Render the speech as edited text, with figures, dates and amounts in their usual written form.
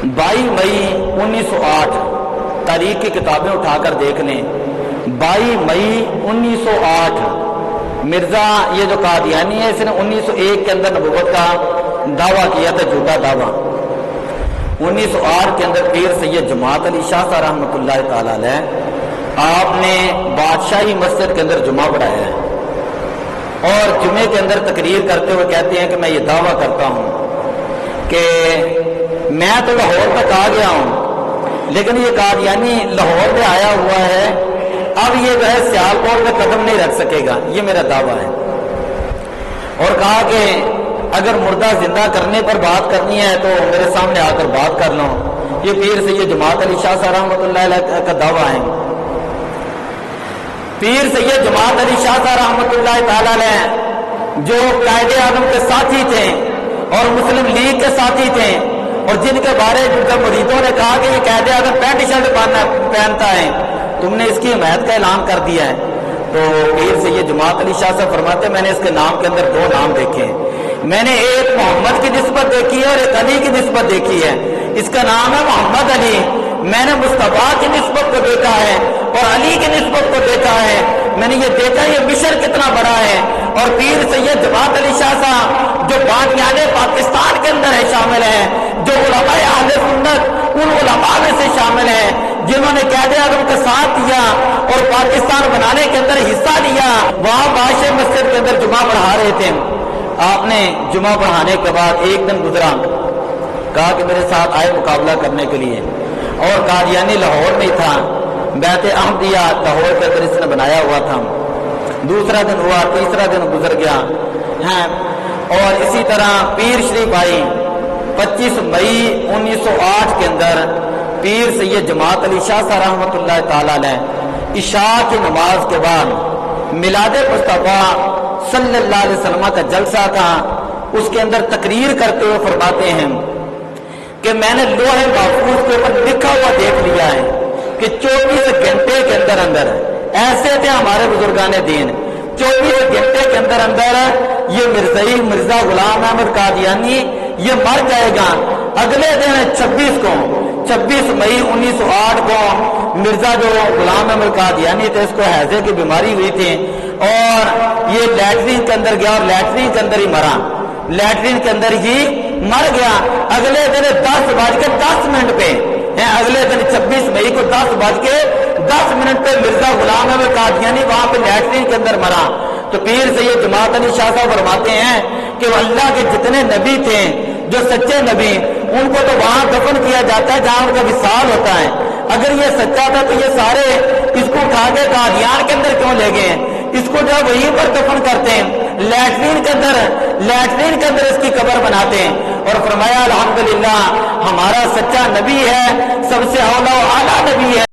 22 मई 1908 तारीख की किताबें उठाकर देख लें। 22 मई 1908 मिर्जा ये जो कादियानी है इसने 1901 के अंदर नबूवत का दावा किया था, झूठा दावा। 1908 के अंदर पीर सैयद जमात अली शाह साहब रहमतुल्लाह ताला अलैह आपने बादशाही मस्जिद के अंदर जुमा पढ़ाया है और जुमे के अंदर तकरीर करते हुए कहते हैं कि मैं ये दावा करता हूं कि मैं तो लाहौर तक आ गया हूं, लेकिन ये कादियानी लाहौर में आया हुआ है, अब ये जो है सियालकोट में कदम नहीं रख सकेगा, ये मेरा दावा है। और कहा कि अगर मुर्दा जिंदा करने पर बात करनी है तो मेरे सामने आकर बात कर लो। ये पीर सैयद जमात अली शाह साहब रहमतुल्लाह अलैह का दावा है। पीर सैयद जमात अली शाह साहब रहमतुल्लाह ताला अलैह जो कायदे आजम के साथी थे और मुस्लिम लीग के साथी थे और जिनके बारे में जब मुरीदों ने कहा कि ये कायदे आजम पैंट शर्ट पहनता है, तुमने इसकी हिमायत का ऐलान कर दिया है, तो पीर सैयद जमात अली शाह साहब फरमाते मैंने इसके नाम के अंदर दो नाम देखे हैं। मैंने एक मोहम्मद की निस्बत देखी है और एक अली की निस्बत देखी है। इसका नाम है मोहम्मद अली। मैंने मुस्तफा की निस्बत को देखा है और अली की निस्बत को देखा है। मैंने ये देखा ये मिशर कितना बड़ा है। और पीर सैयद जमात अली शाह साहब जो बानियाने पाकिस्तान के अंदर है शामिल है, जो उलमाए अहले सुन्नत उन उलमा में से शामिल है जिन्होंने कायदे आज़म का साथ दिया और पाकिस्तान बनाने के अंदर हिस्सा लिया। वहां बादशाह मस्जिद के अंदर जुमा पढ़ा रहे थे। आपने जुमा पढ़ाने के बाद एक दिन गुजरा, कहा कि मेरे साथ आए मुकाबला करने के लिए, और कादियानी लाहौर में था, बैत अहमदिया लाहौर के अंदर इसने बनाया हुआ था। दूसरा दिन हुआ, तीसरा दिन गुजर गया है। और इसी तरह पीर शरीफ आई 25 मई 1908 के अंदर पीर सैयद जमात अली शाह साहब रहमतुल्लाह ताला अलैह इशा की नमाज के बाद मिलादे मुस्तफा सल्लल्लाहु अलैहि वसल्लम का जलसा था, उसके अंदर तकरीर करते हुए फरमाते हैं कि मैंने लोहे महफूज के ऊपर लिखा हुआ देख लिया है कि 24 घंटे के अंदर अंदर ऐसे थे हमारे बुजुर्गान दीन, 24 घंटे के अंदर अंदर ये मिर्जा गुलाम अहमद कादियानी ये मर जाएगा। अगले दिन 26 मई 1908 को मिर्जा जो गुलाम अहमद कादियानी थे इसको हैजे की बीमारी हुई थी और ये लैट्रिन के अंदर गया और लैट्रिन के अंदर ही मरा, लैट्रिन के अंदर ही मर गया। अगले दिन 10:10 पे अगले दिन 26 मई को 10:10 पे मिर्जा गुलाम अहमद कादियानी वहां पे लैट्रिन के अंदर मरा। तो पीर सैयद जमात अली शाह साहब फरमाते हैं कि अल्लाह के जितने नबी थे जो सच्चे नबी, उनको तो वहां दफन किया जाता है जहां उनका विसाल होता है। अगर ये सच्चा था तो ये सारे इसको उठा के कादियान के अंदर क्यों ले गए? इसको जो वहीं पर दफन करते हैं, लैट्रिन के अंदर इसकी कब्र बनाते हैं। और फरमाया अल्हम्दुलिल्लाह हमारा सच्चा नबी है, सबसे औला नबी है।